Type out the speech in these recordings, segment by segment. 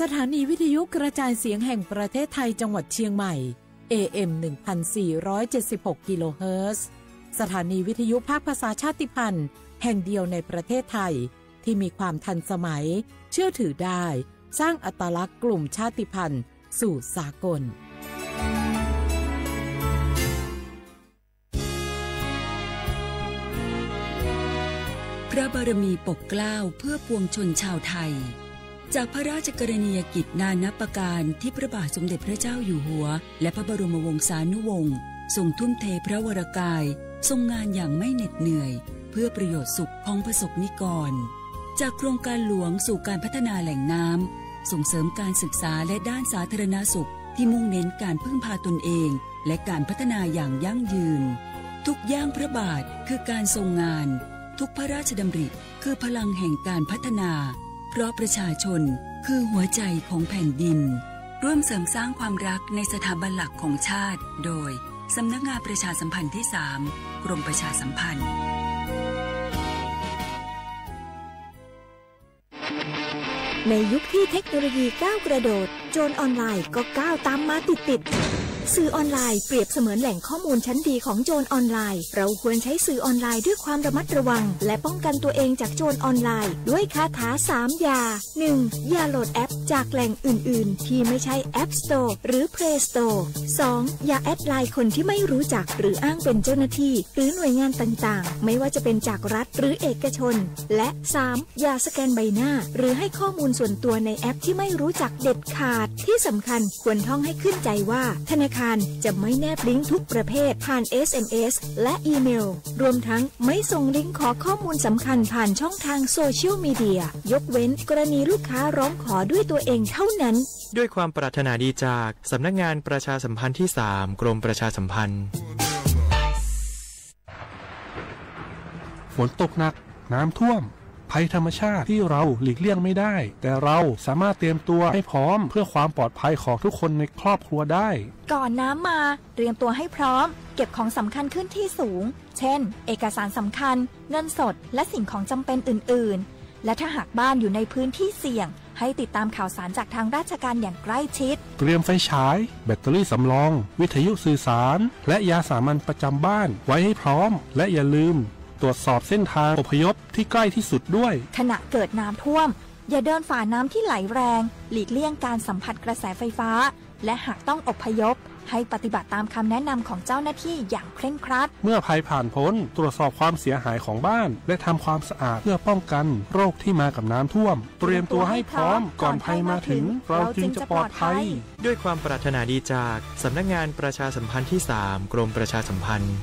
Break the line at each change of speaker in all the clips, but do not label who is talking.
สถานีวิทยุกระจายเสียงแห่งประเทศไทยจังหวัดเชียงใหม่ AM 1476 กิโลเฮิรตซ์สถานีวิทยุภาคภาษาชาติพันธุ์แห่งเดียวในประเทศไทยที่มีความทันสมัยเชื่อถือได้สร้างอัตลักษณ์กลุ่มชาติพันธุ์สู่สากล
พระบารมีปกเกล้าเพื่อปวงชนชาวไทยจากพระราชกรณียกิจนานับประการที่พระบาทสมเด็จพระเจ้าอยู่หัวและพระบรมวงศานุวงศ์ทรงทุ่มเทพระวรกายทรงงานอย่างไม่เหน็ดเหนื่อยเพื่อประโยชน์สุขของประสบนิกรจากโครงการหลวงสู่การพัฒนาแหล่งน้ำส่งเสริมการศึกษาและด้านสาธารณสุขที่มุ่งเน้นการพึ่งพาตนเองและการพัฒนาอย่างยั่งยืนทุกย่างพระบาทคือการทรงงานทุกพระราชดำริคือพลังแห่งการพัฒนาเพราะประชาชนคือหัวใจของแผ่นดินร่วมเสริมสร้างความรักในสถาบันหลักของชาติโดยสำนักงานประชาสัมพันธ์ที่ 3 กรมประชาสัมพันธ์
ในยุคที่เทคโนโลยีก้าวกระโดดโจรออนไลน์ก็ก้าวตามมาติดสื่อออนไลน์เปรียบเสมือนแหล่งข้อมูลชั้นดีของโจรออนไลน์เราควรใช้สื่อออนไลน์ด้วยความระมัดระวังและป้องกันตัวเองจากโจรออนไลน์ด้วยคาถา3อย่า 1. อย่าโหลดแอปจากแหล่งอื่นๆที่ไม่ใช่ App Store หรือ Play Store 2. อย่าแอดไลน์คนที่ไม่รู้จักหรืออ้างเป็นเจ้าหน้าที่หรือหน่วยงานต่างๆไม่ว่าจะเป็นจากรัฐหรือเอกชนและ 3. อย่าสแกนใบหน้าหรือให้ข้อมูลส่วนตัวในแอปที่ไม่รู้จักเด็ดขาดที่สำคัญควรท่องให้ขึ้นใจว่าธนาคารจะไม่แนบลิงก์ทุกประเภทผ่าน SMS และอีเมลรวมทั้งไม่ส่งลิงก์ขอข้อมูลสำคัญผ่านช่องทางโซเชียลมีเดียยกเว้นกรณีลูกค้าร้องขอด้วยตัวเองเท่านั้น
ด้วยความปรารถนาดีจากสำนักงานประชาสัมพันธ์ที่ 3 กรมประชาสัมพันธ์
ฝนตกหนักน้ำท่วมภัยธรรมชาติที่เราหลีกเลี่ยงไม่ได้แต่เราสามารถเตรียมตัวให้พร้อมเพื่อความปลอดภัยของทุกคนในครอบครัวได้
ก่อนน้ำมาเตรียมตัวให้พร้อมเก็บของสำคัญขึ้นที่สูงเช่นเอกสารสำคัญเงินสดและสิ่งของจำเป็นอื่นๆและถ้าหากบ้านอยู่ในพื้นที่เสี่ยงให้ติดตามข่าวสารจากทางราชการอย่างใกล้ชิด
เตรียมไฟฉายแบตเตอรี่สำรองวิทยุสื่อสารและยาสามัญประจำบ้านไว้ให้พร้อมและอย่าลืมตรวจสอบเส้นทางอพยพที่ใกล้ที่สุดด้วย
ขณะเกิดน้ำท่วมอย่าเดินฝ่าน้ำที่ไหลแรงหลีกเลี่ยงการสัมผัสกระแสไฟฟ้าและหากต้องอพยพให้ปฏิบัติตามคำแนะนำของเจ้าหน้าที่อย่างเคร่งครัด
เมื่อภัยผ่านพ้นตรวจสอบความเสียหายของบ้านและทำความสะอาดเพื่อป้องกันโรคที่มากับน้ำท่วมเตรียมตัวให้พร้อมก่อนภัยมาถึงเราจึงจะปลอดภัย
ด้วยความปรารถนาดีจากสำนักงานประชาสัมพันธ์ที่ 3 กรมประชาสัมพันธ์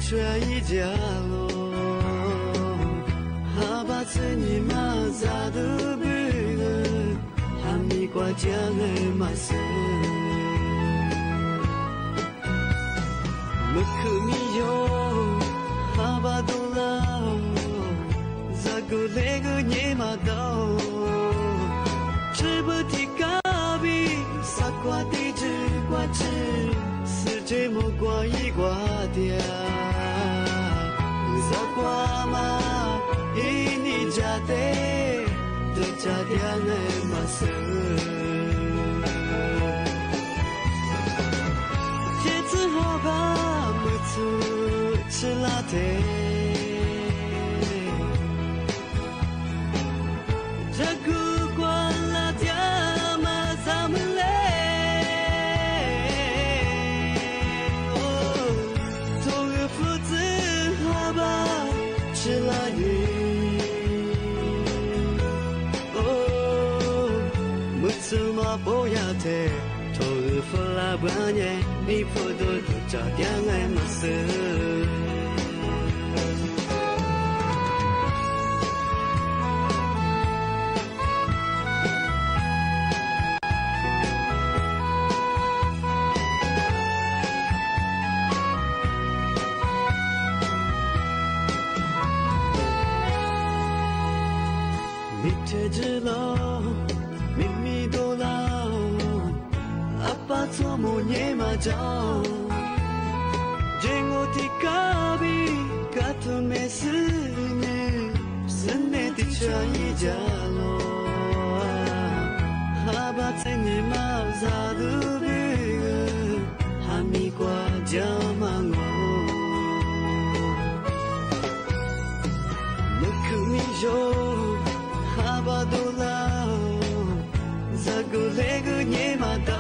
却一家喽，哈巴子你妈咋的不了，哈密瓜酱爱马色，没可米哟，哈巴多拉，咋个那个你妈到，吃不提咖比，傻瓜地址瓜吃。这么挂一挂掉，咋挂嘛？一你家的家的爱马色，天子好吧，没出吃辣的，这个挂辣的嘛，咱们来。是拉你，哦，木子嘛不要得，头发拉不年，你不多都找点爱马色。知道秘密多老，阿爸做梦也马照，见我的咖比，卡图没事呢，深内的茶一家咯，阿爸在你马扎的别个，哈密瓜加芒哦，没可米哟。哈巴多拉，咋个那个你马到？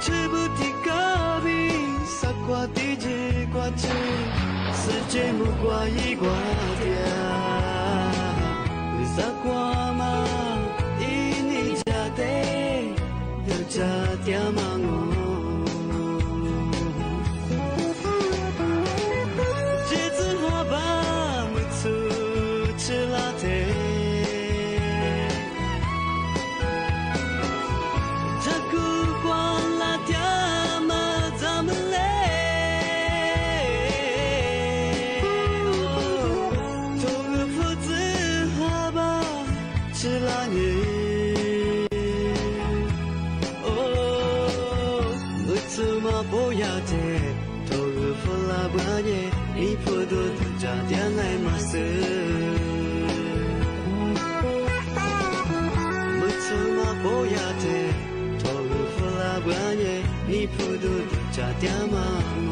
吃不提咖比，傻瓜地址瓜吃，世界木瓜一瓜掉，你傻瓜嘛？一你家的，有家的嘛我。不要的，头发拉不耶，你不多加点爱马色。不错嘛，不要的，头发拉不耶，你不多加点嘛我。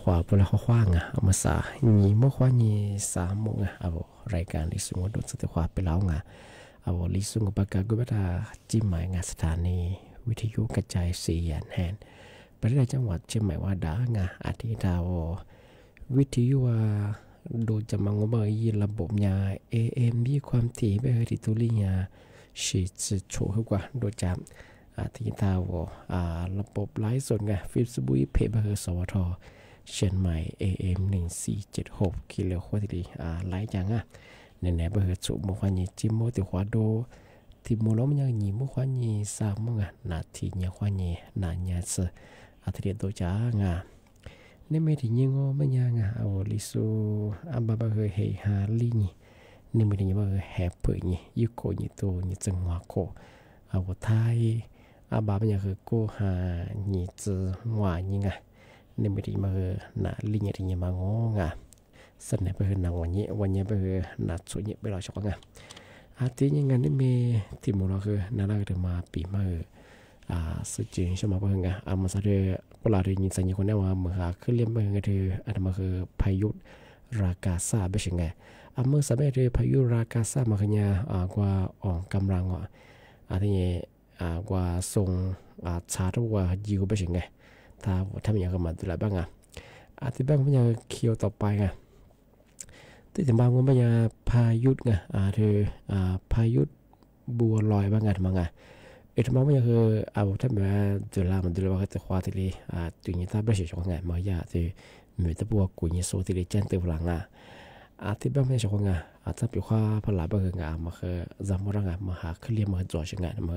ขวาปุ่นละขว้างอ่ะเอามาสาหนีเมื่อขวาหนี3 โมงอ่ะเอารายการลิสุงโดนสติขวาไปแล้วไงเอาลิสุงปากกากุบัตาจิ้มหมายงานสถานีวิทยุกระจายเสียงแห่งประเทศจังหวัดเชียงใหม่ว่าด่างาอาทิตย์ดาววิทยุว่าโดยจะมังว่ายีระบบยา AM มีความถี่ไปเฮติตุลิยาชีจะโชว์กว่าโดยจะอาทิตย์ดาวระบบไลฟ์สดไงฟิสบุยเพย์เบอร์สวทเชียงใหม่ AM 1476กิโลโคตรดีไลฟ์จังในเบอร์จุมวันนี้จิมโมติขวาโดที่มอลมันยังหนีมุขวันนี้3 โมงนาทีเนี่ยวันนี้นาเนี่ยเสอาทิตย์โดยจ้างนี่ไม่ถึงยังไม่ยังเอาลิซูอันบาบาเฮฮาลีนี่ไม่ถึงยังว่าแฮปปี้นี่ยุโกนี่ตัวนี่จังหวะโคเอาไทยอันบาบายังคือโกฮานี่จังหวะนี่ไงนี่ไม่ถึงมาหน้าลีนี่ถึงยังมางงสันเนี่ยไปหน้าวันนี้ไปหน้าสุดเนี่ยไปรอชกอาทิตย์ยังไงนี่มีที่มุเราคือน่ารักถึงมาปีมาสุดจริงใช่ไหมเพื่อนไงมาสักเดือนเวลาเรียนสัญญาคนนี้ว่าเมื่อขึ้นเรียนเพื่อนก็คืออันมาคือพายุรากาซาเป็นยังไงเมื่อสัปดาห์เดือนพายุรากาซามาขยันกว่าอ่อนกำลังที่นี่กว่าส่งชาตัวยิวเป็นยังไงถ้าทำอย่างก็มาดูแลบ้างที่บ้างมันจะเคียวต่อไปไงที่ถึงบางมันจะพายุไงพายุบัวลอยบ้างไงทำไงทำไมมันคือเอาถ้าแบบดูแลมันดูแลว่าจะควาที่เลยตัวนี้ถ้าไม่ใช่ช่วงไงมาอย่าที่เหมือนตัวกุญแจโซ่ที่เลยแจ้งเตือนหลังที่บ้านไม่ใช่ช่วงไงถ้าเป็นข้าพลาบ้างมาคือจำว่าไงมาหาขึ้นเรียนมาจ่อช่วงไงมา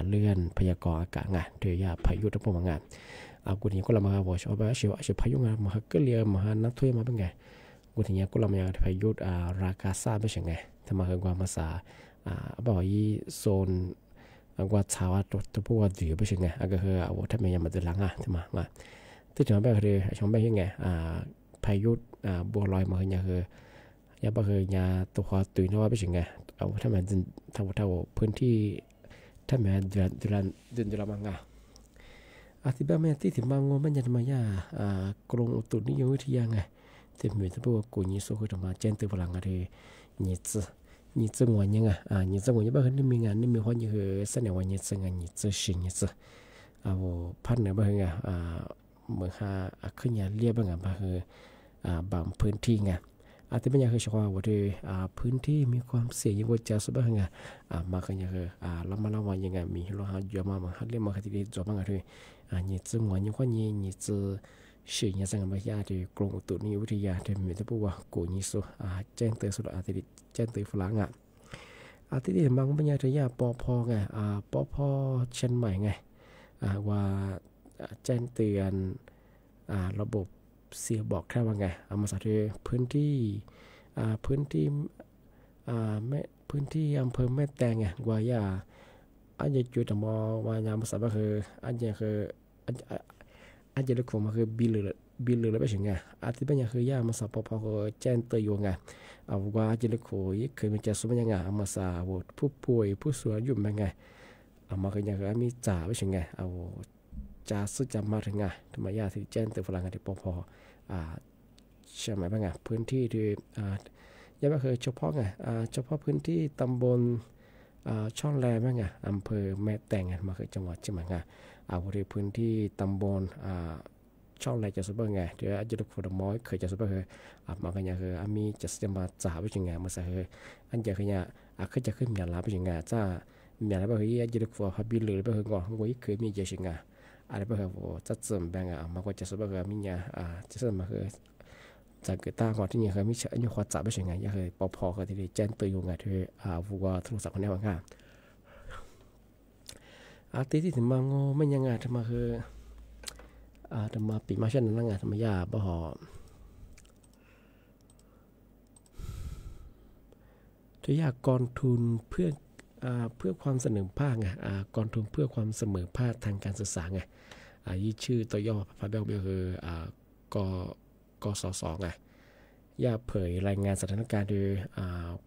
เลื่อนพยากรณ์อากาศไงเดี๋ยวยาพายุทั้งพวกงานกุญแจก็เรามาบอกว่าเชื่อพายุไงมาขึ้นเรียนมานักท่องเที่ยวมาเป็นไงกุญแจก็เรามาพายุรากาซาเป็นยังไงถ้ามาคือความภาษาบอกยี่โซนว่าชาวตัวพวกว่าดื้อไปใช่ไงก็คือว่าถ้าไม่ยอมมาดูหลังที่มาที่ถึงแบบคือช่องแบบยังไงพายุบัวลอยมาอย่างคือยาบ่คือยาตัวคอตุยนว่าไปใช่ไงเอาถ้ามันถ้าพื้นที่ถ้ามันเดือนมังที่แบบไม่ที่ถึงบางงมันจะมายากรมอุตุนิยมวิทยาไงที่มีตัวพวกกุญยิโซคือจะมาแจ้งเตือนพลังอะไร你这玩意你这玩意不可能明你没换你和三年玩意这你这是你这我พันเนี่ยบ้างเมื่อขึ้นยาเรียบบ้างบ้างบางพื้นที่ไงที่ไม่อยากให้ชาวว่าด้วยพื้นที่มีความเสี่ยงยังว่าจะสุดบ้างมาขึ้นยาเรามาละวันยังไงมีเราหาเยอะมาเรียกมาที่ดีจบบ้างด้วย你这玩意换你这是你这个么样的กรมอุตุนิยมวิทยาที่มีตัวพวกกุญยิโซแจ้งเตือนสุดที่แจ้งเตือนฝรั่งที่นี่บางปัญญาที่ยาปพไงปพเชียงใหม่ไงว่าแจ้งเตือนระบบเสียบอกแค่ว่าไงมาสักทีพื้นที่แม่พื้นที่อำเภอแม่แตงไงว่าอย่าอันจะจุดแต่มอว่ายามภาษาก็คืออันจะคืออันจะเรียกผมมาคือบิลเลยแล้วไปถึงไงที่ปัญญาคือย่ามาสับพอแจ้งเตือนอยู่ไงว่าจะเรียกโขยเคยมีจะสมัยยังไงมาสาวผู้ป่วยผู้สูงอายุเป็นไงมาคืออย่างมีจ่าไปถึงไงจ่าซึ่งจะมาถึงไงทำไมย่าที่แจ้งเตือนฝรั่งที่พอใช่ไหมบ้างไงพื้นที่ที่ยังไม่เคยเฉพาะไงเฉพาะพื้นที่ตำบลช่องแรบ้างไงอำเภอแม่แตงไงมาคือจังหวัดเชียงใหม่ไงบริเวณพื้นที่ตำบลช่องแรจะสุดบ้างไงเดี๋ยวอาจจะดูคนม้อยเคยจะสุดบ้างคือมากันอย่างคือมีจะมาจ่าไปถึงไงมาใส่คืออันจะคือเนี่ยเคยจะขึ้นมีอะไรไปถึงไงจ้ามีอะไรบ้างคืออาจจะดูคนฮับบิลเลยบ้างคืองอหัวเคยมีเยอะถึงไงอะไรบ้างคือจะเสริมแบงมาก็จะสุดบ้างคือมีเนี่ยจะเสริมมาคือจากเกิดตาก่อนที่เนี่ยคือมีเชื่อมีความจ่าไปถึงไงยังคือพอคือที่แจ้งตัวอยู่ไงที่วัวโทรศัพท์คนนี้ว่างที่ถึงมาโง่ไม่ยังไงทำไมคือทำไมปีมาเช่นนั้นไงทำไมยาบ่หอจะยากกองทุนเพื่อความเสมอภาคไงกองทุนเพื่อความเสมอภาคทางการศึกษาไงยี่ชื่อตัวย่อพาเบลคือกสศไงย่าเผยรายงานสถานการณ์โดย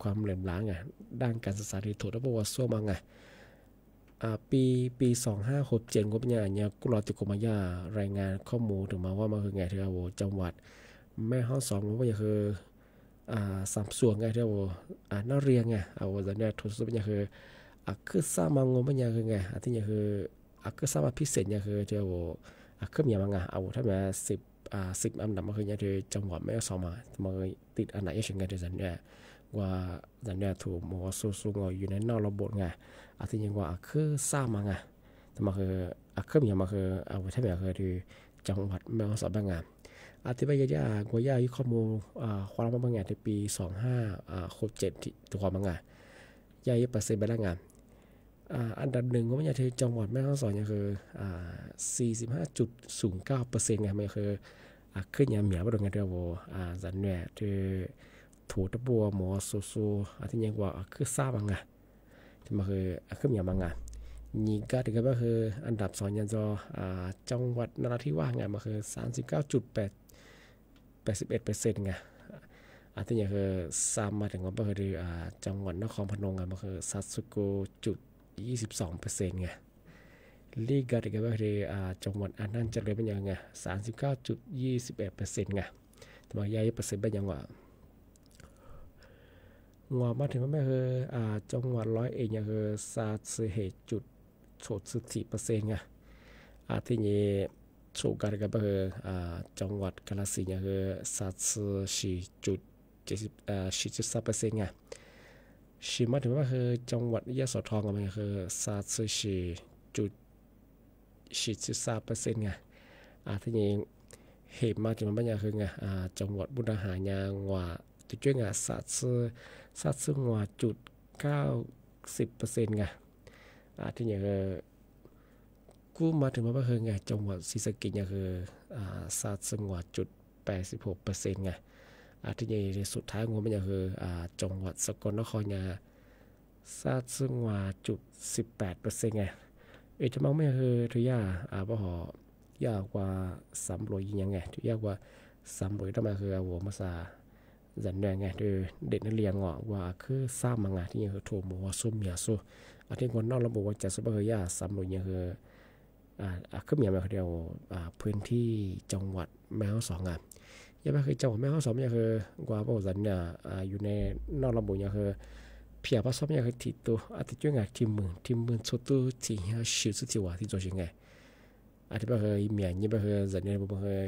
ความเหลื่อมล้ำไงด้านการศึกษาที่ถูกระบุว่าซ่วมไง ปี2567ก็เป็นอย่างเนี่ยกุลติกรมยารายงานข้อมูลถึงมาว่ามันคือไงที่ว่าจังหวัดแม่ฮ่องสอนก็คือ3ส่วนไงที่ว่าน่าเรียงไงเอาจะเนี่ยทุกส่วนเป็นคือคือสร้างมางงเป็นอย่างคือไงที่เนี่ยคือคือสร้างมาพิเศษเนี่ยคือที่ว่าคือมีอย่างไงเอาถ้ามา10อันดับมันคือเนี่ยที่จังหวัดแม่ฮ่องสอนมามันติดอันไหนอย่างไงที่จะเนี่ยว่าจะเนี่ยถูกหมอสู้ๆอยู่ในนอกระบบไงที่ยังว่าคือสร้างมาไงแต่มันคือคือมีอย่างมันคือเอาถ้าแบบคือที่จังหวัดแม่ฮ่องสอนบ้างไงที่ว่ายากว่าอยู่ข้อมูลความบางอย่างในปี2567ที่ตัวความบางอย่าง%ไปแล้วไงอันดับหนึ่งก็ไม่ใช่ที่จังหวัดแม่ฮ่องสอนคือ45.09% ไงมันคือขึ้นอย่างเหมียวไปตรงนี้เดียวจันเนี่ยที่ถูตะบัวหมอสู้ที่ยังว่าคือทราบบ้างไงที่มันคือขึ้นอย่างบางอย่างนี่ก็ถือว่าคืออันดับ2ยังจะจังหวัดนราธิวาสไงมันคือ39.81% ไงที่ยังคือซ้ำมาถึงว่าคือจังหวัดนครพนมไงมันคือ39.22% ไงลีกก็ถือว่าคือจังหวัดอันนั้นจะเลยเป็นยังไง39.21% ไงแต่ว่า%เป็นยังว่ามาถึงว่าคือจังหวัดร้อยเอ็ดยังคือ31.04% ไงที่นี่สูงกันก็คือจังหวัดกาฬสินธุ์ยังคือ34.73% ไงชิมาถึงว่าคือจังหวัดยะโสธรก็มันคือ34.43% ไงที่นี่เหตุมาถึงมันยังคือไงจังหวัดมุกดาหารยังว่าจุดเจ้าไง34.90% ไงที่นี่คือกูมาถึงว่าคือไงจังหวัดศรีสะเกษคือ34.86% ไงที่นี่สุดท้ายงงมันคือจังหวัดสกลนครเนี่ย34.18% ไงจะมองไม่คือทุกอย่างบ่หอยากกว่า300ยังไงทุกยากกว่า300ต้องมาคือหัวมาซาจันแดงไงโดยเด็กนักเรียนว่าคือทราบมาไงที่ยังคือถูกหมอซุ่มยาสู้ที่คนนอกระบบว่าจะซุปเปอร์ยา300ยังคือคือมีมาเดียวพื้นที่จังหวัดแม่ฮ่องสอนยังไม่เคยจังหวัดแม่ฮ่องสอนยังคือกว่าบอกจันเนี่ยอยู่ในนอกระบบยังคือเพียบว่าซ้อมยังคือที่ตัวที่ช่วยงานทีมมือสุดตัวที่ชื่อสุดที่ว่าที่做ยังไงที่ว่าคือมีอย่างนี้ว่าคือจันเนี่ยบอกคือ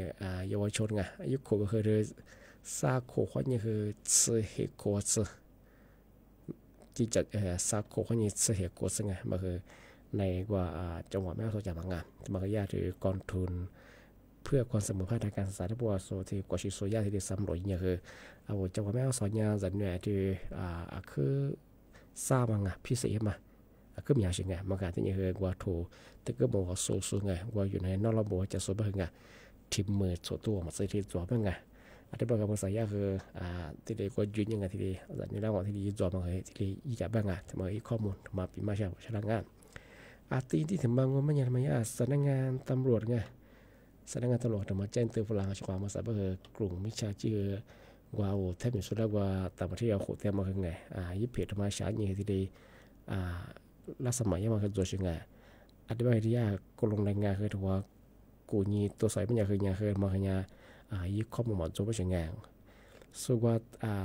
เยาวชนไงยุคโคก็คือซาโคขวัญยังคือซื้อเหตุกฎที่จะซาโคขวัญยังซื้อเหตุกฎไงมันคือในกว่าจังหวัดแม่ฮ่องสอนจะมางานมันก็ยากที่กองทุนเพื่อความเสมอภาคทางการศึกษาที่บัวโซที่กว่าชิโซยาที่ได้300เนี่ยคือจังหวัดแม่ฮ่องสอนเนี่ยจันเนี่ยที่คือทราบมางานพิเศษมาคือมีอะไรไงมันการที่เนี่ยคือกว่าถูแต่ก็บอกว่าโซไงว่าอยู่ในนอกระบบจะโซบ้างไงทีมมือโซตัวมาใส่ที่ตัวบ้างไงที่บอกกับภาษายาคือที่ได้ก็ยืนยังไงที่ได้จันนี่แล้วว่าที่ได้ตัวมาให้ที่ได้ยี่จับบ้างไงทำไมข้อมูลมาปีมาเช้าชนะงานตีที่ถึงบางว่ามันยังทำไมสำนักงานตำรวจไงสำนักงานตำรวจมาแจ้งเตือนฝรั่งความมาสายเบอร์กลุ่มมิจฉาชีพว่าแทบจะสุดแล้วว่าต่างประเทศเอาโคตรเต็มมาคือไงยึดเพจมาช้าอย่างที่ได้รัศมียังมาคือตัวชิงไงที่ว่าที่ยากกลงแรงงานคือถือว่ากูนี่ตัวสายมันยังคือยังคือมาคือยังยึดข้อมูลหมดจบไปชิงไงส่วนว่า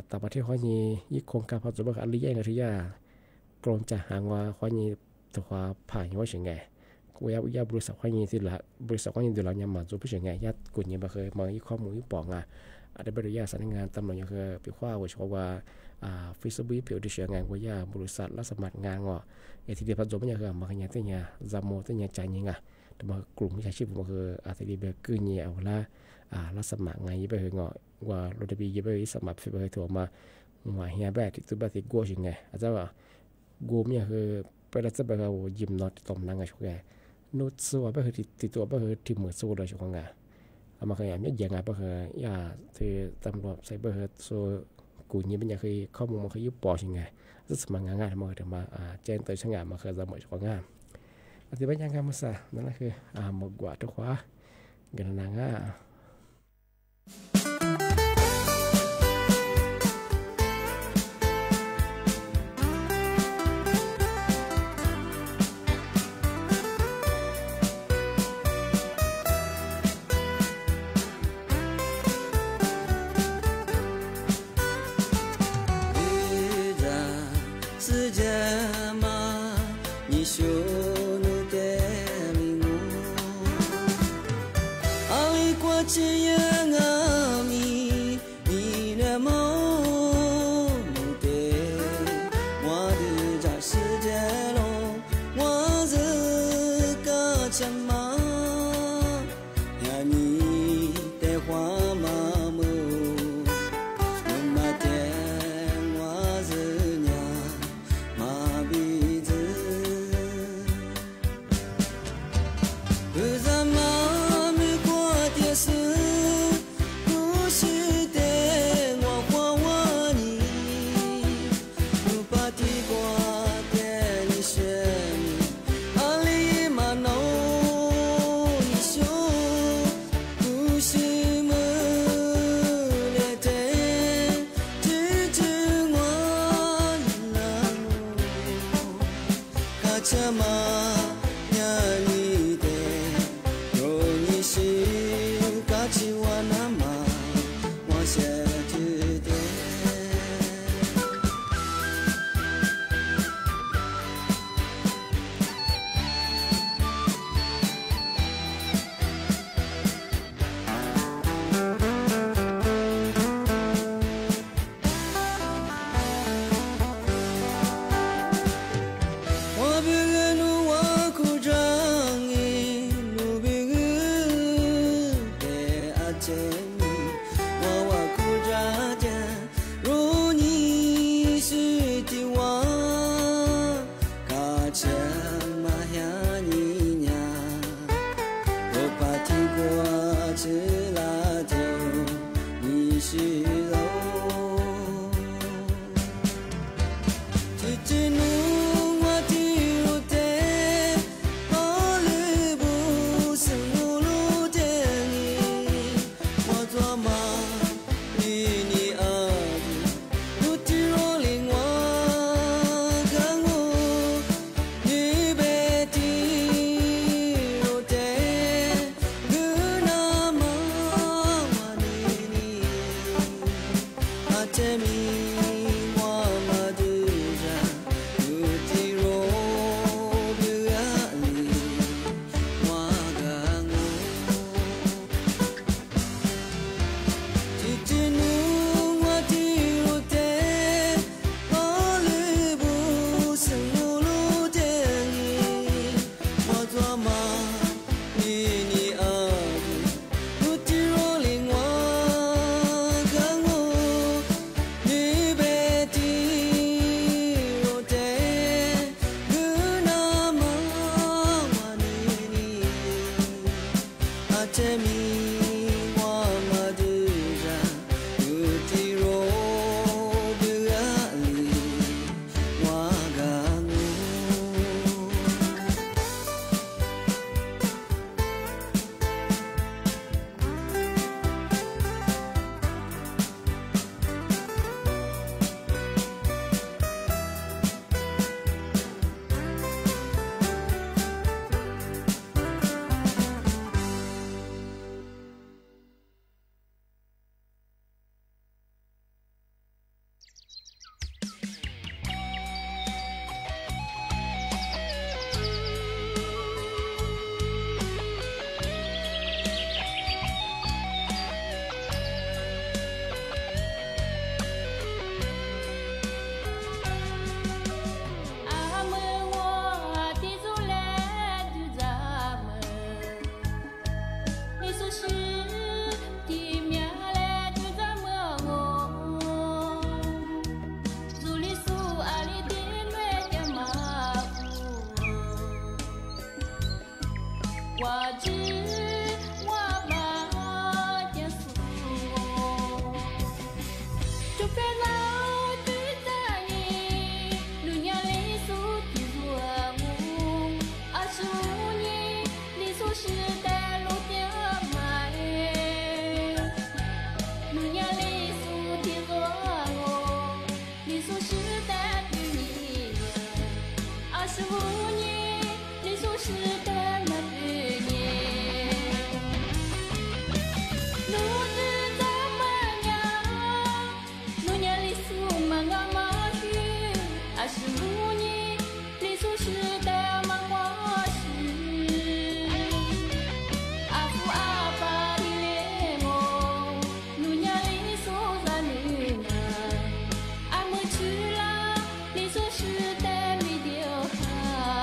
ต่างประเทศเขานี่ยึดโครงการพอจบไปอะไรอย่างที่ยากกลมจะหางว่าเขานี่ตัวผ่านว่าชิงไงกูอยากบริษัทเขานี่ที่ละบริษัทเขานี่ดูแลยังมาจบไปชิงไงยัดกูนี่มาเคยมายึดข้อมูลยึดปองได้บริยาสำนักงานตำรวจยังเคยไปคว้าไว้ชัวร์ว่าฟิสบีเปียวดิเชียงานว่าบริษัทรับสมัครงานที่เดียพัฒน์จบไม่ยังเคยมาขยันที่เนี่ยจำโมที่เนี่ยใจยังไงแต่มากลุ่มวิชาชีพมันคือที่เดียแบบกืนเนี่ยเอาละรับสมัครงานยี่ไปเคยว่าเราจะไปยี่ไปสมัครไปเคยถั่วมาหมายเฮียแบบที่ตัวแบบที่กู้ยังไงอาจจะว่ากู้ไม่ยังคือไปรับสมัครเอายิมนอตตมนั่งไงชัวร์นุชสู้ไปคือติดตัวไปคือทีมมือสู้เลยชัวร์ไงมาขยันยังไงไปคือที่ตำรวจไซเบอร์สู้กูนี่เป็นยังคือข้อมูลมันคือยุบปอยังไงสมัครงานมาถึงมาแจ้งตัวช่างงานมาคือจะหมดชัวร์งานที่เป็นยังไงมาซะนั่นแหละคือหมดกว่าทุกว่ากันนาง
这么呀你的有你是嘎起我那么我写知的
啊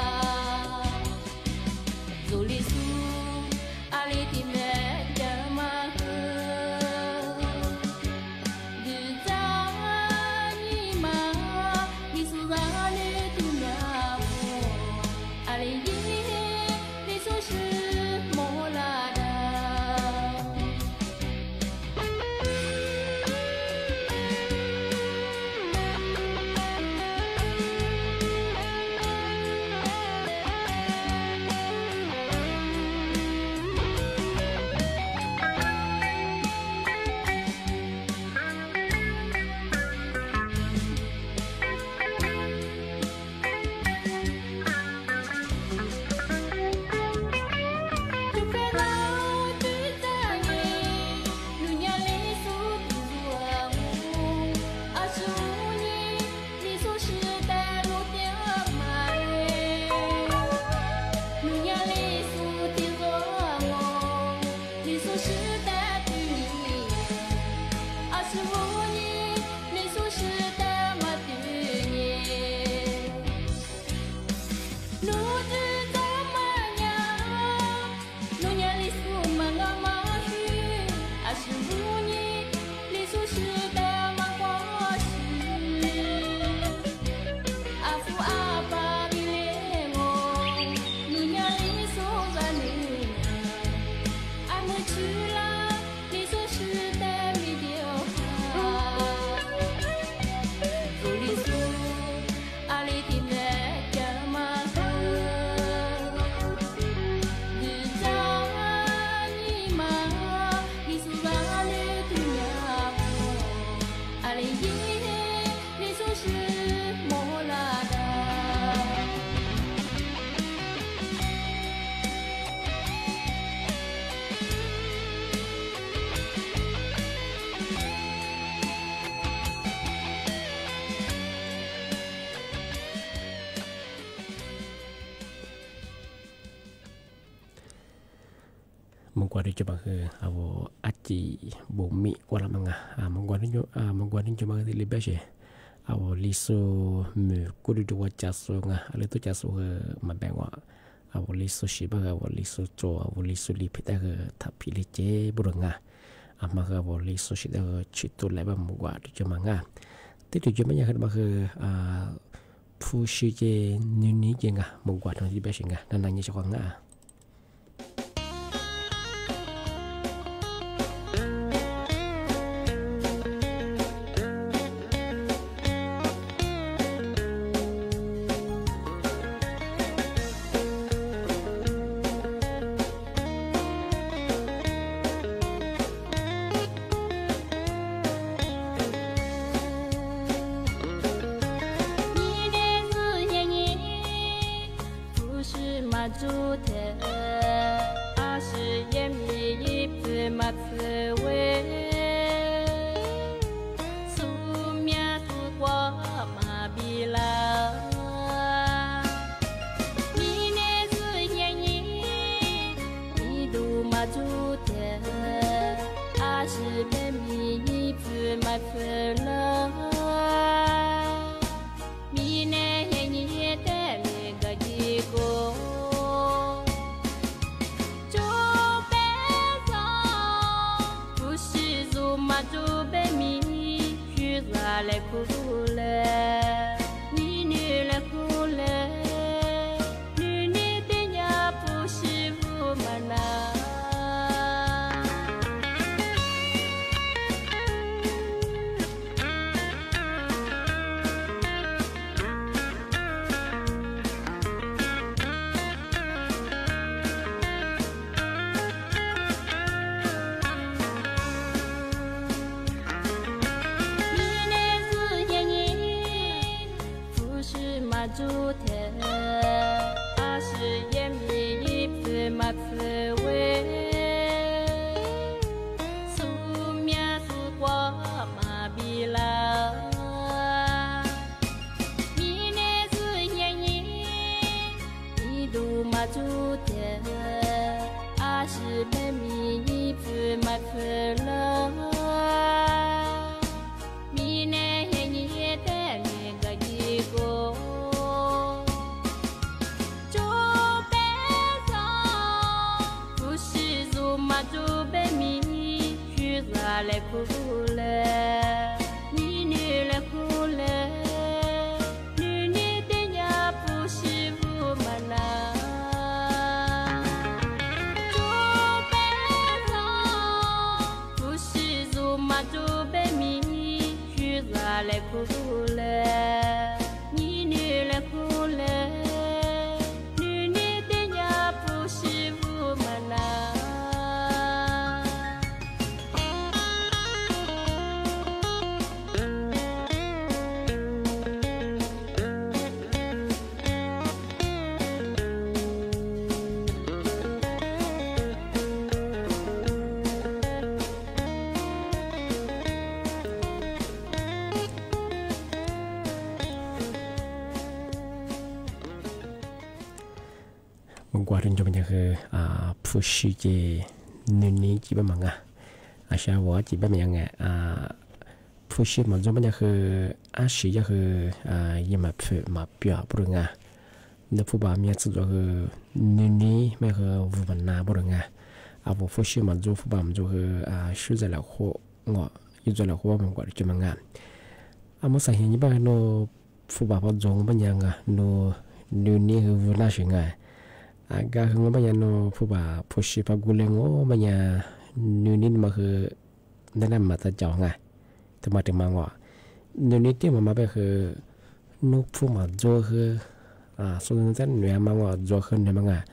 mong qua đi cho bằng avo achi bố mị qua làm ngà mong qua đi cho bằng thì libya chứ avo liso mù cú đi đua chả số ngà lấy tôi chả số mà bèn ngọ avo liso xí bằng avo liso cho avo liso li pita tháp phi li chế bù ngà mà avo liso xí đó chỉ tôi lại bằng mong qua đi cho bằng ngà tiếp tục cho mấy nhà khác bằng phu xí chế như ní chế ngà mong qua trong libya chứ ngà nên là như cho con ngà qua đến cho mìnhคือผู้ชื่อเจนึนี้จีบมังอาชาวจีบมังผู้ชื่อมันจะมันคืออาชีจะคือยังมาเพื่อมาเปียบรุงในผู้บ่าวมีสุดก็คือนึนี้ไม่คือวุ้นนาบรุงผู้ชื่อมันจะผู้บ่าวมันจะคือชื่อจะแล้วหัวงอยิ่งจะแล้วหัวมันกว่าจะมังเมื่อสายเห็นยี่บ้านโนผู้บ่าวพอจงมันยังโนนึนี้คือวุ้นนาชิงagak hingga banyak no puba pushi pagulengo banyak nunin mah dalam mata jauh ngah tempat mangwa nunin tu mama be no puma jauh sebenarnya nuya mangwa jauh ni mangga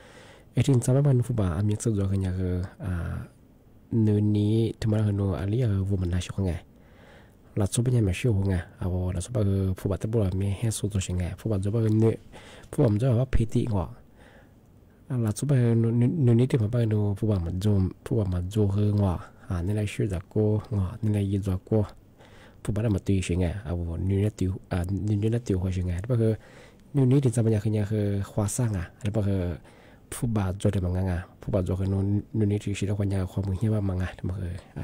etin sama ban puba ambil sejauh nya nunin tempat no alia woman nasi ngah lalu banyak masih ngah awal lalu puba terbuat meh hesu tu ngah puba jauh nu puba jauh apa peti ngah là số bài nếu ní thì mà bài nó phụ bà mà做hơn ngọ nên là sửa giặc cô ngọ nên là gì giặc cô phụ bà là mà tùy chuyện nghe nếu ní tiêu hoa chuyện nghe bao giờ nếu ní thì sao bây giờ khi khoa sang hay bao giờ ผู้บาดจดมังงาผู้บาดจดกันนู่นนี่ที่ชีวิตคนยาวความมือเหี้ยว่ามังงาทำไม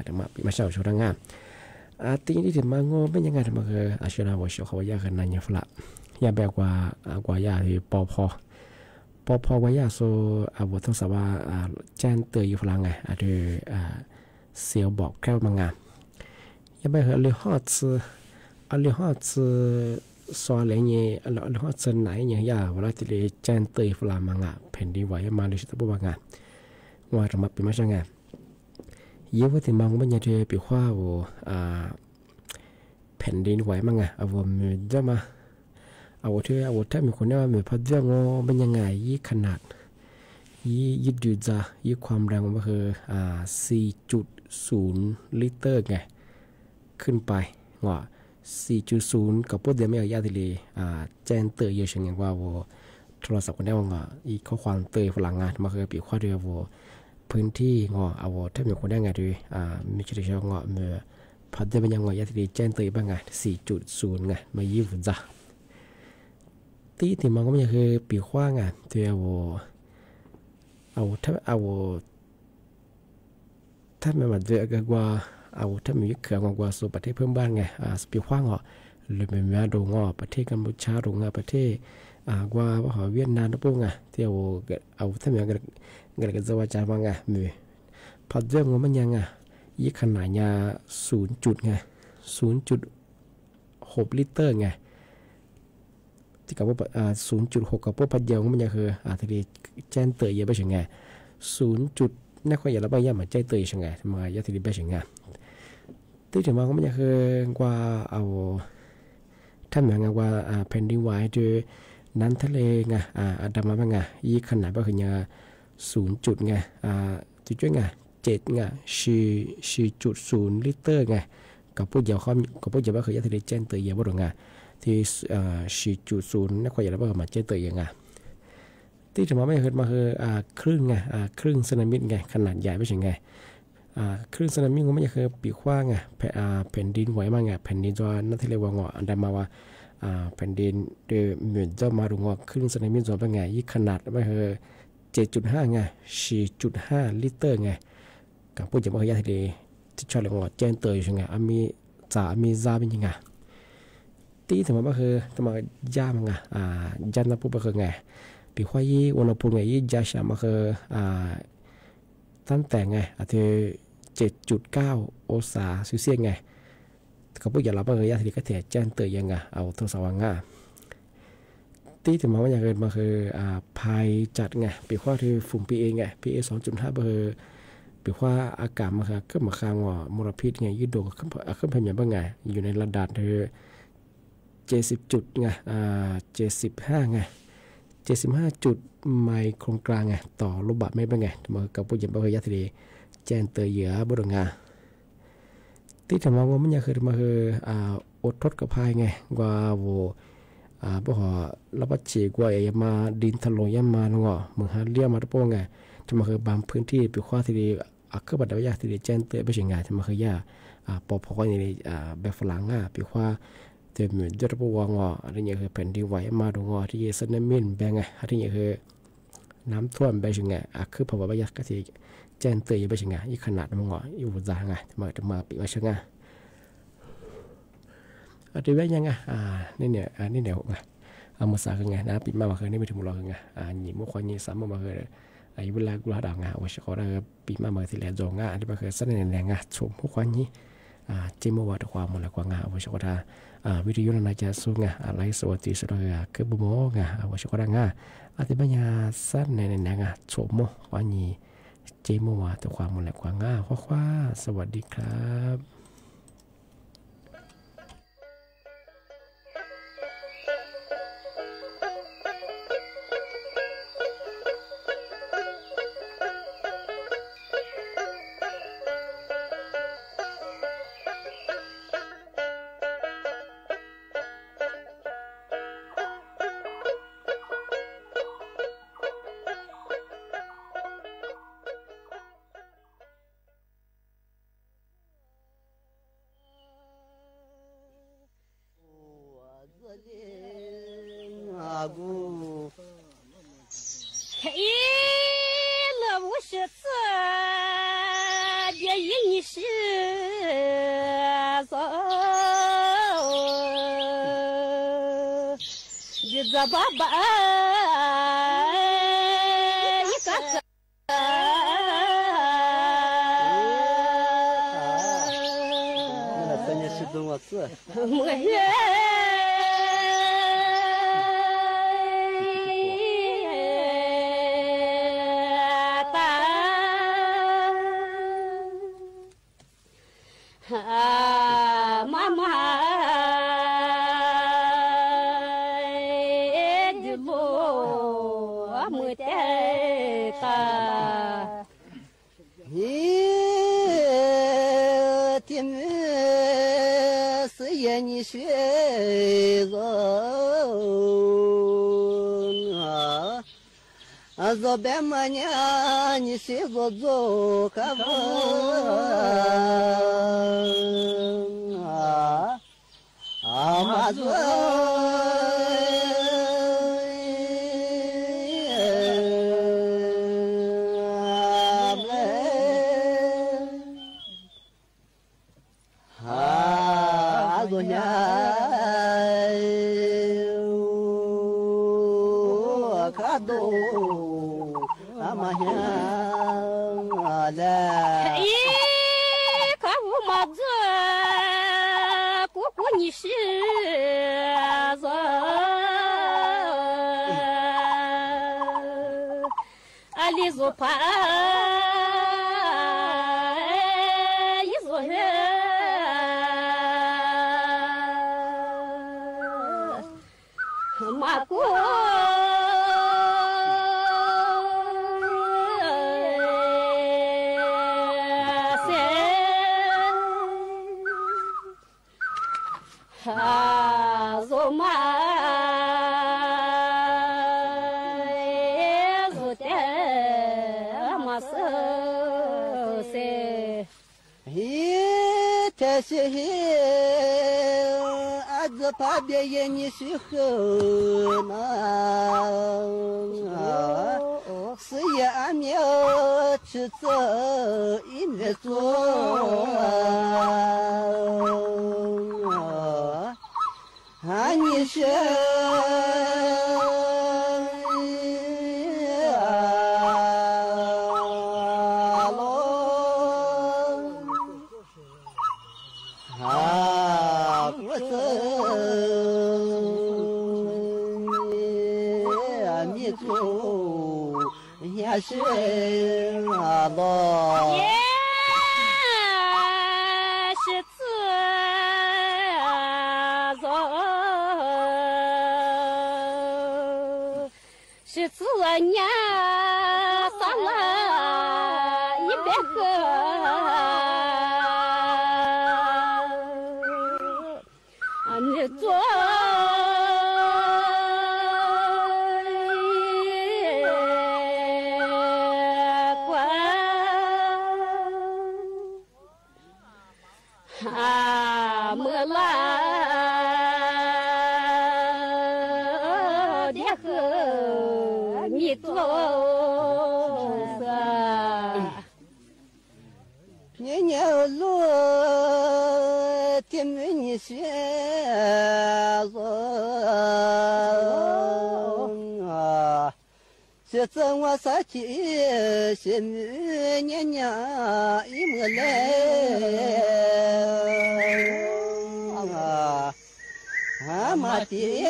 แต่มาปีมาเช่าชุดงานตีนี้ถึงมาโง่เป็นยังไงทำไมอาชีพเราบอกเขาว่ายากันนั่นยังฟละยาแบบกว่ายาที่ปอพอว่ายาโซบททศวรรษแจ้งเตือนอยู่ฟลังไงที่เสียวบอกแค่มังงายาแบบเลี้ยหอดซออะไรเงี้ยเลี้ยหอดไหนเนี่ยยาเวลาที่เลี้ยแจ้งเตือนฟลังมังงะแผ่นดินไหวมาเลยชิตบุบังงะว่าทำไมเป็นไม่ใช่ไงเยอะว่าที่มังมันยังจะปีข้าวแผ่นดินไหวมังงะว่ามันจะมาถ้ามีคนเนี่ยมีพัดเรื่องมันยังไงยี่ขนาดยี่ดูจ้ายี่ความแรงมันคือ4.0 ลิตรไงขึ้นไปว่า4.0 กับพวกเดียวไม่เอายาทีเลยแจ้งเตือนเยอะเช่นอย่างว่าโทรศัพท์คนนี้ว่าอีข้อความเตือนพลังงานมันคือปีข้อเดียวพื้นที่ถ้ามีคนได้ไงด้วยมีชื่อเรียกว่าเมื่อพัดเดียวมันยังยาทีเลยแจ้งเตือนบ้างไง4.0 ไงมายี่ฝุ่นจ้าตีที่มันก็ไม่ใช่คือปีขว้างที่ถ้ามันมาเจอกันว่าถ้ามีเขื่อนกว่าสู่ประเทศเพื่อนบ้านไงปีขว้างหรือเป็นมาดูประเทศกัมพูชาดูประเทศกว่าเวียดนามนะพวกที่ถ้ามีกันจะว่าจาว่ามีพอเรื่องมันยังยี่ขนาดยา0.6 ลิตรไงที่กับว่า0.6 กับพวกพัดเดียวมันยังคือทีนี้แจ้งเตือนเยอะไปถึงไง0.น่าค่อยอย่าละบางอย่างมาแจ้งเตือนยังไงทำไมยาทีนี้ไปถึงไงที่ถึงมาก็มันยังคือกว่าถ้าเหมือนกับว่าแผ่นดินไหวด้วยน้ำทะเลไงอันดามันไงยี่ขนาดก็คือเนี่ย0.ไงจุดไง7ไง4.0 ลิตรไงกับพวกเดียวเขากับพวกเดียวก็คือยาทีนี้แจ้งเตือนเยอะบ่หรือไงที่4.0 นักข่อยแล้วก็มาเจอตัวยังไงที่จะมาไม่เคยมาคือครึ่งไงครึ่งสึนามิไงขนาดใหญ่ไม่ใช่ไงครึ่งสึนามิก็ไม่ใช่คือปีกว้างไงแผ่นดินไหวมากไงแผ่นดินจะนั่นที่เรียกว่าอันใดมาว่าแผ่นดินโดยเหมือนจะมาดูครึ่งสึนามิจะเป็นไงยี่ขนาดไม่คือ 7.5 ไง 4.5 ลิตรไงกับพวกจะมาคือยาทะเลที่ชอบเรียกว่าแจ้งเตือนใช่ไงมีซาเป็นยังไงตีถึงมาคือถึงมาย่ามังยันนับปุ๊บคือไงปีข้อยี่วันละปุ่นไงยี่ยาชามาคือตั้งแต่ไงที่7.9 องศาเซลเซียสไงเขาพูดอย่างเราคือยาทีก็เถียแจ้งเตือนยังไงทศวรรษตีถึงมาว่าอย่างเกินมาคือภัยจัดไงปีข้อที่ฝุ่น PA ไง PA 2.5คือปีข้ออากาศมาคือก็มาค้างมลพิษไงยืดโดดขึ้นไปอย่างบ้างไงอยู่ในระดับที่70 จุดไง75ไง75 จุดไมโครกรัมไงต่อลูกบาศก์เมตรไงมากับผู้หญิงบริยาทีแจ้งเตือนเหยื่อบุรุษงาที่ทำมาว่ามันยังคือมาคืออดทดกับภัยไงว่าบ่หอรับบัตรเจ็บว่าอย่ามาดินถล่มย่ามาเนาะมึงหาเลี้ยมาตะโป้งไงทำมาคือบางพื้นที่ปีข้อทีคือบัตรวิทยาทีแจ้งเตือนไปถึงไงทำมาคือยาปอพอในแบบฝรั่งปีข้อจะเหมือนจะระบบวางอะไรอย่างเงี้ยแผ่นดินไหวมาดูที่สึนามิแบงไงอะไรอย่างเงี้ยน้ำท่วมไปถึงไงคือภาวะวิทยาก็ที่แจ้งเตือนไปถึงไงอีขนาดมันอยู่จางไงจะมาปีมาเช่นไงอะไรแบบยังไงนี่เนี่ยไงมาสาคือไงนะปีมาคือนี่ไม่ถึงมุลคือไงหยิบมุขยี่สามมาคือเวลากุลาด่างไงว่าเขาได้ปีมาที่แหลมจงไงอันนี้มาคือเส้นแรงไงชมมุขยี่เจมวัดความมันละกว่าไงว่าเขาได้วิทยุนาจะสู้ไงอะไรสวัสดีสุดเลยคือบุโมไงว่าเขาได้ไงอาทิตย์ปัญญาสั้นในไงชมมุขยี่เจมวัดความมันละกว่าไงว่าสวัสดีครับ
아구
是次别一你是走，日子爸爸一个个。
那你是怎么事？
我也。妈妈的路没得吧？
天是也你学着走别么呢？你学着走可不？马子，昨天可都马上来。
可我马子。你是走，阿里做怕一做人，马过。做嘛？做的嘛是噻？
这些阿子怕别人你是好嘛？是也俺没有吃走一没做。你是不是你做也是老。
是自年上了100个，你做官没了。你做啥？
年年路天没你学着这次我撒起心里年年一没来妈爹。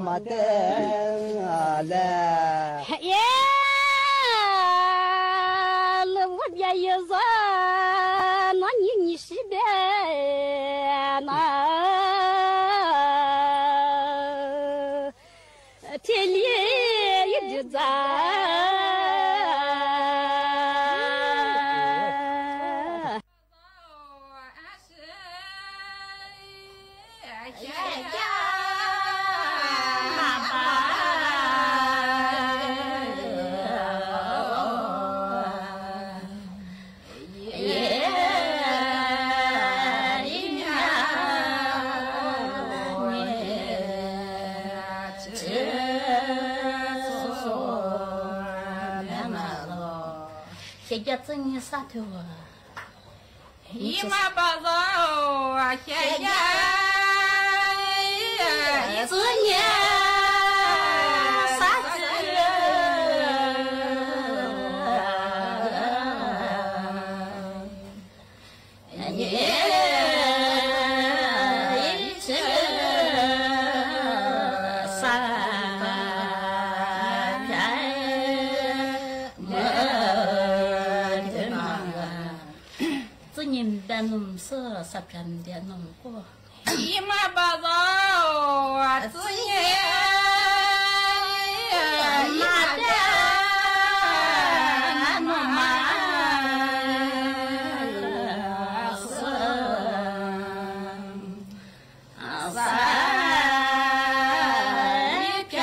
马登来，
耶，那我别一说，那你是别那天里一直在。爸爸。谢家真你啥头啊？
姨妈把肉啊，谢家
真你啥头？弄色十片的弄过，
姨妈把肉啊，自己
拿的弄嘛是三片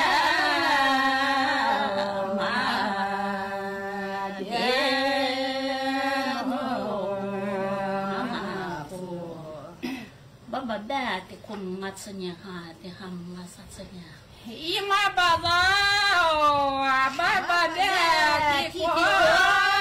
嘛的。爸爸的空马子呢哈，的哈马啥子呢？
姨妈把肉啊，爸爸的空。